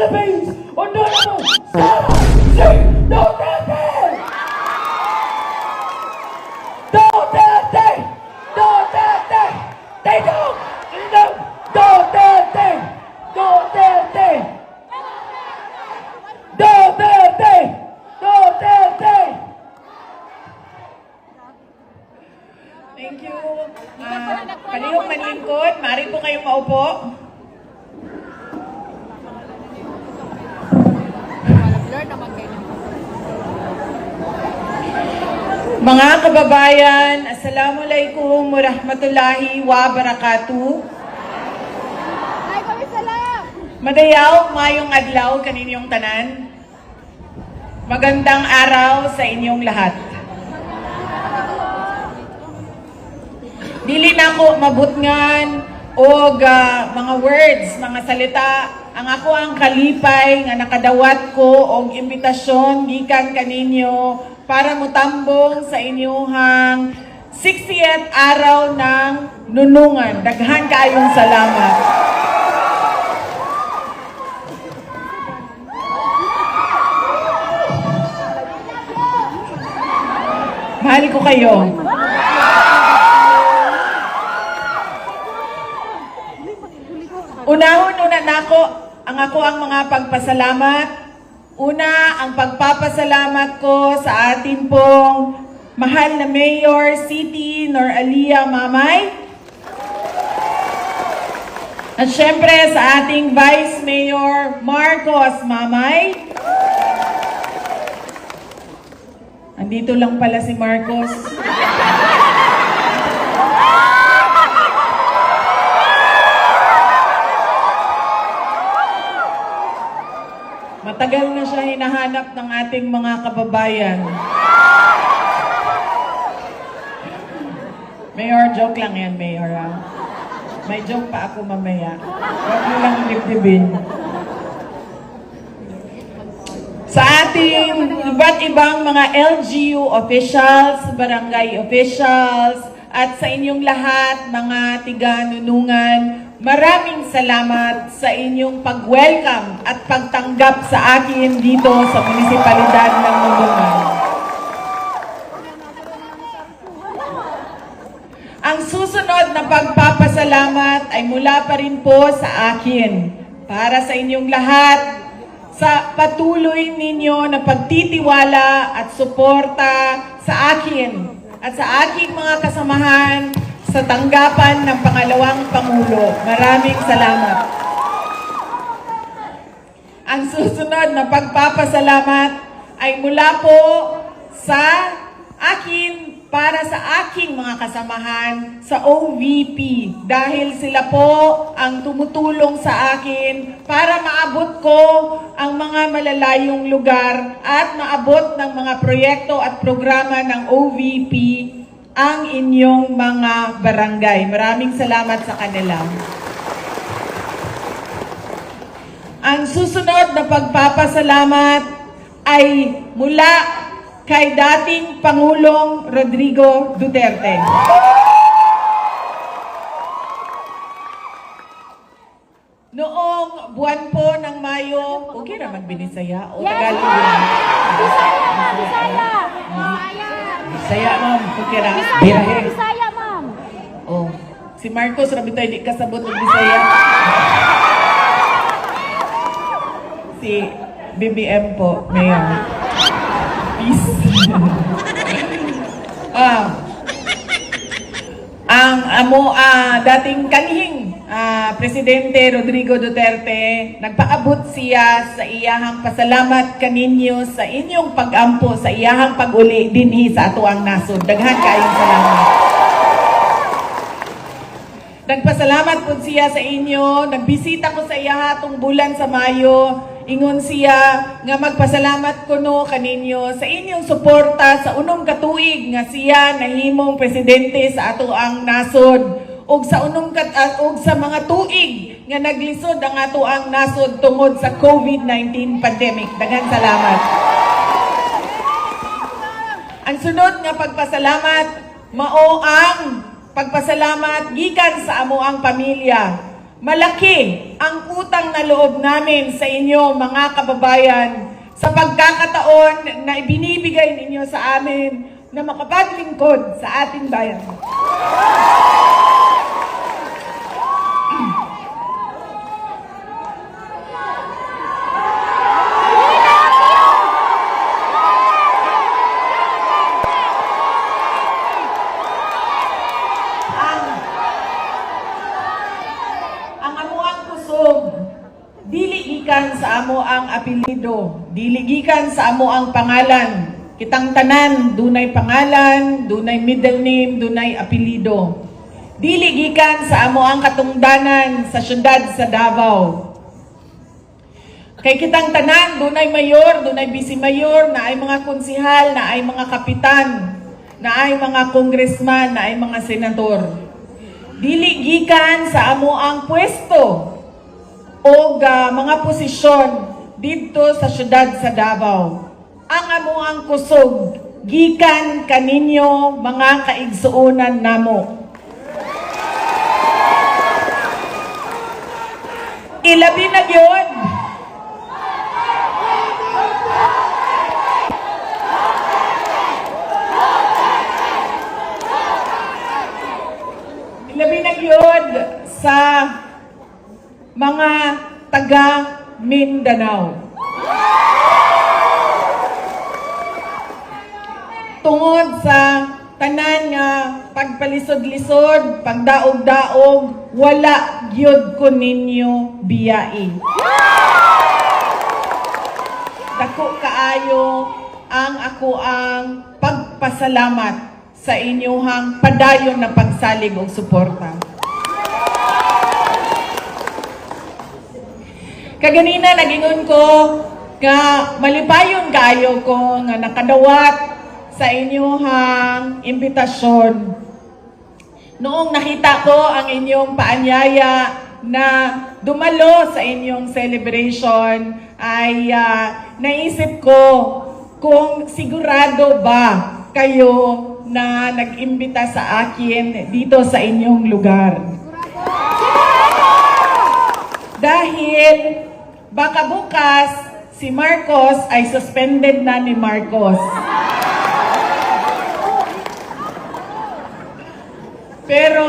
Philippines Honorable Sara C. Duterte! Duterte! Duterte! Tigong! Tigong! Duterte! Duterte! Duterte! Duterte! Thank you. Kaniyong manlingkod, maaari po kayong maupo. Mga kababayan, Assalamualaikum warahmatullahi wabarakatuh. Madayaw, mayong adlaw kaninyong tanan. Magandang araw sa inyong lahat. Dili na ko mabutngan og mga words, mga salita. Ang ako ang kalipay nga nakadawat ko og imbitasyon gikan kaninyo para mutambong sa inyong 60th araw ng nunungan. Daghan kaayong salamat. Mahal ko kayo. Unahon-una na ako ang mga pagpasalamat. Una, ang pagpapasalamat ko sa atin pong mahal na Mayor Siti Noralia Mamay. At syempre sa ating Vice Mayor Marcos Mamay. Andito lang pala si Marcos. Matagal na siya hinahanap ng ating mga kababayan. Mayor, joke lang yan, Mayor. May joke pa ako mamaya. Huwag mo lang dibdibin. Sa ating iba't ibang mga LGU officials, barangay officials, at sa inyong lahat, mga tiga-nunungan, maraming salamat sa inyong pag-welcome at pagtanggap sa akin dito sa munisipalidad ng Nunungan. Ang susunod na pagpapasalamat ay mula pa rin po sa akin para sa inyong lahat sa patuloy ninyo na pagtitiwala at suporta sa akin at sa aking mga kasamahan sa tanggapan ng pangalawang Pangulo. Maraming salamat. Ang susunod na pagpapasalamat ay mula po sa akin para sa aking mga kasamahan sa OVP dahil sila po ang tumutulong sa akin para maabot ko ang mga malalayong lugar at maabot ng mga proyekto at programa ng OVP ang inyong mga barangay. Maraming salamat sa kanila. Ang susunod na pagpapasalamat ay mula kay dating Pangulong Rodrigo Duterte. Noong buwan po ng Mayo, okay na magbinisaya o Tagalog? Bisaya, ma'am, Bisaya. Bisaya, ma'am. Okay na. Bisaya, ma'am. Oh, si Marcos, rabi tayo, di kasabot ng Bisaya. Si BBM po, Mayor. Peace. Dating kanhing Presidente Rodrigo Duterte, nagpaabot siya sa iyahang pasalamat kaninyo sa inyong pag-ampo, sa iyahang pag-uli dinhi sa ato ang nasod. Daghan kayong salamat. Nagpasalamat po siya sa inyo. Nagbisita ko sa iya hatong bulan sa Mayo. Ingon siya nga magpasalamat ko no kaninyo sa inyong suporta sa unong katuig nga siya nahimong presidente sa ato ang nasod ug sa ug sa mga tuig nga naglisod ang ato ang nasod tungod sa COVID-19 pandemic. Daghang salamat. Ang sunod nga pagpasalamat mao ang pagpasalamat gikan sa amo ang pamilya. malaki ang utang na loob namin sa inyo mga kababayan sa pagkakataon na ibinibigay ninyo sa amin na makapaglingkod sa ating bayan. Ang amuang kusog, dili gikan sa amo ang apelyido, dili gikan sa amo ang pangalan. Kitang tanan, dunay pangalan, dunay middle name, dunay apelyido. Dili gikan sa amo ang katungdanan sa syudad sa Davao. Kay kitang tanan, dunay mayor, dunay vice mayor, na ay mga konsihal, na ay mga kapitan, na ay mga congressman, na ay mga senador. Dili gikan sa amo ang pwesto o mga posisyon dito sa syudad sa Davao. Ang amo ang kusog gikan kaninyo mga kaigsuonan namo. Ilabi na gyud sa mga taga Mindanao. Tungod sa tanan nga pagpalisod-lisod, pagdaog-daog, wala gyud ko ninyo biyai. Dako kaayo ang ako ang pagpasalamat sa inyong padayon na pagsalig og suporta. Kaganina nagingon ko nga malipayon kaayo ko nga nakadawat sa inyong imbitasyon. Noong nakita ko ang inyong paanyaya na dumalo sa inyong celebration, ay naisip ko kung sigurado ba kayo na nag-imbita sa akin dito sa inyong lugar. Dahil baka bukas si Marcos ay suspended na ni Marcos. Pero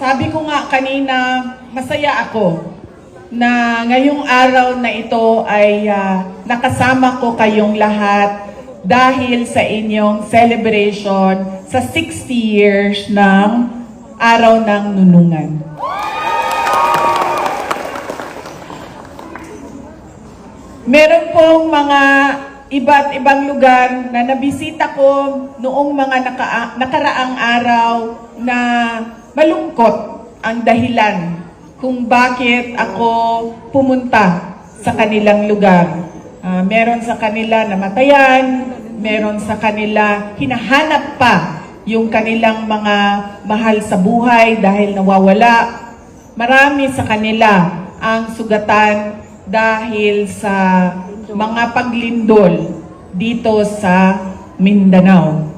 sabi ko nga kanina, masaya ako na ngayong araw na ito ay nakasama ko kayong lahat dahil sa inyong celebration sa 60 years ng Araw ng Nunungan. Meron pong mga iba't ibang lugar na nabisita ko noong mga nakaraang araw na malungkot ang dahilan kung bakit ako pumunta sa kanilang lugar. Meron sa kanila namatayan, meron sa kanila hinahanap pa yung kanilang mga mahal sa buhay dahil nawawala. Marami sa kanila ang sugatan dahil sa mga paglindol dito sa Mindanao.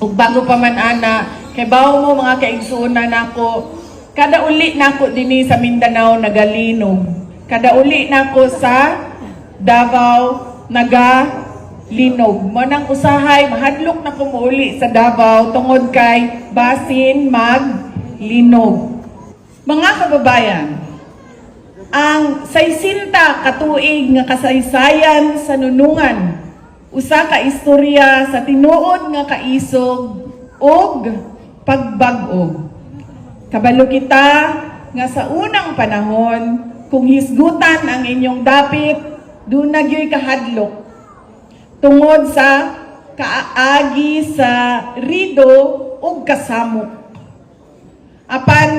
Ug bago pa man ana, kay bawo mo mga kaigsuonan nako, kada uli nako dinhi sa Mindanao nagalinog. Kada uli nako sa Davao nagalinog. Mo nang usahay mahadlok na ko muuli sa Davao tungod kay basin maglinog. Mga kababayan, ang 60 katuig nga kasaysayan sa nunungan, usa ka istorya sa tinuod nga kaisog ug pagbag-o. Kabalo kita nga sa unang panahon, kung hisgutan ang inyong dapit, doon nagyoy kahadlok. Tungod sa kaagi sa rido ug kasamok. Apan,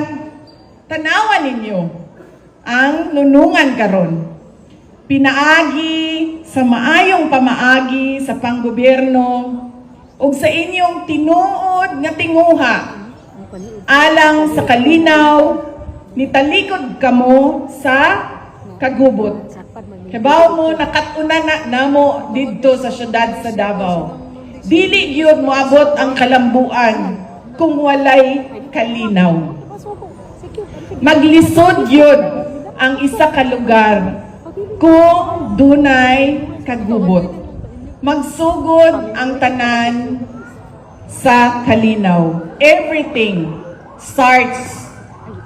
tanawan ninyo ang nunungan karon. Pinaagi sa maayong pamaagi sa panggobyerno ug sa inyong tinuod nga tinguha alang sa kalinaw nitalikod kamo sa kagubot. Kabaw mo nakatuna na namo didto sa syudad sa Davao. Dili gyud moabot ang kalambuan kung walay kalinaw. Maglisod gyud ang isa ka lugar kung dunay kagubot. Magsugod ang tanan sa kalinaw. Everything starts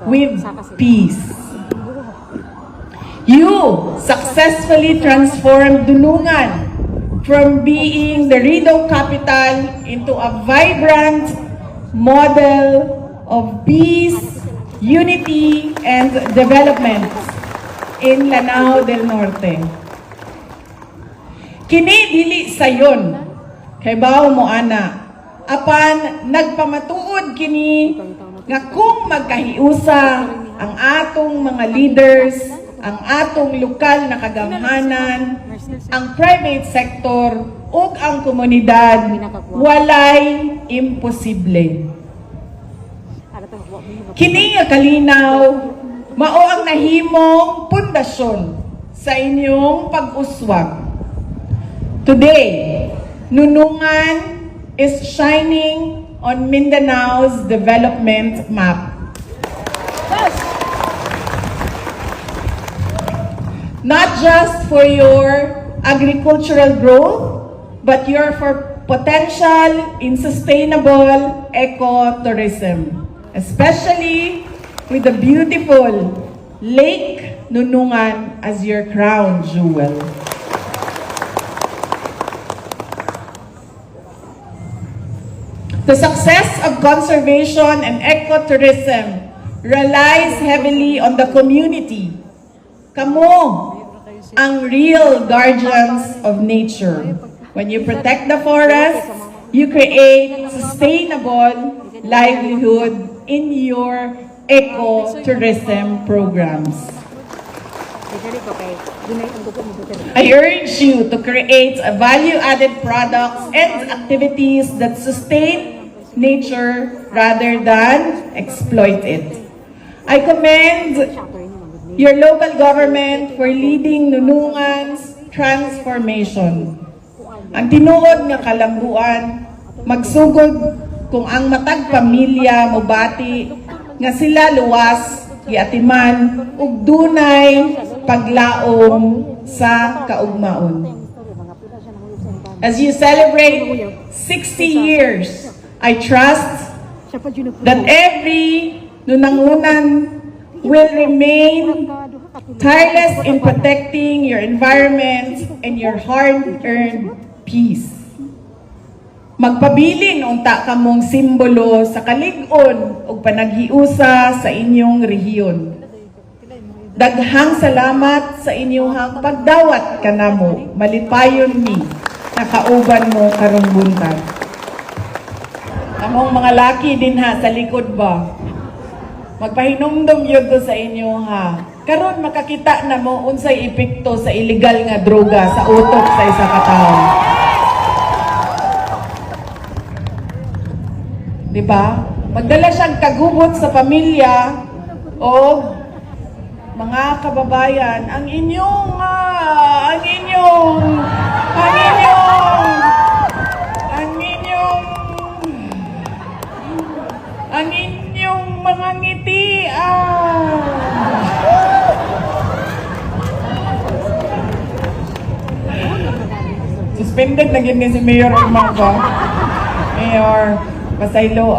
with peace. You successfully transformed Dunungan from being the Rideau capital into a vibrant model of peace, unity, and development in Lanao del Norte. Kini dili sayon kay bawo mo ana apan nagpamatuod kini nga kung magkahiusa ang atong mga leaders, ang atong lokal na kagamhanan, ang private sector ug ang komunidad, walay imposible. Kini nga kalinaw mao ang nahimong pundasyon sa inyong pag-uswag. Today, Nunungan is shining on Mindanao's development map. Not just for your agricultural growth, but your for potential in sustainable ecotourism, especially with the beautiful Lake Nunungan as your crown jewel. The success of conservation and ecotourism relies heavily on the community. Kamo ang real guardians of nature. When you protect the forest, you create sustainable livelihood in your ecotourism programs. I urge you to create value-added products and activities that sustain nature rather than exploit it. I commend your local government for leading Nunungan's transformation. Ang tinuod nga kalambuan, magsugod kung ang matag pamilya mobati nga sila luwas, giatiman, ug dunay paglaom sa kaugmaon. As you celebrate 60 years, I trust that every Nunangunan will remain tireless in protecting your environment and your hard-earned peace. Magpabilin unta kamong simbolo sa kalig-on ug panaghiusa sa inyong rehiyon. Daghang salamat sa inyong pagdawat kanamo. Malipayon mi nakauban mo karong buntag. Among mga laki din ha sa likod ba. Magpahinumdum yun to sa inyo ha. Karon makakita na mo unsay epekto sa illegal nga droga sa utok sa isa ka tawo. Di ba? Magdala siyang kagubot sa pamilya o mga kababayan, ang inyong mga ngiti suspended na gini si Mayor Umaga. Mayor, pasaylo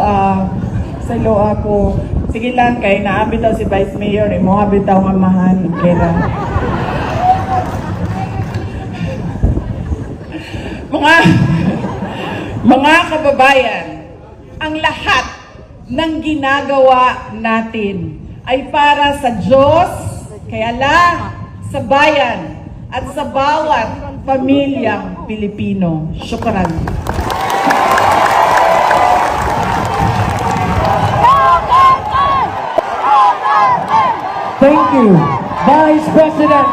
ako. Sige lang kay naabitaw si Vice Mayor, mo habitaw nga mahal kaya. Mga kababayan, ang lahat ng ginagawa natin ay para sa Diyos, kaya Allah, sa bayan, at sa bawat pamilyang Pilipino. Syukran. Thank you, Vice President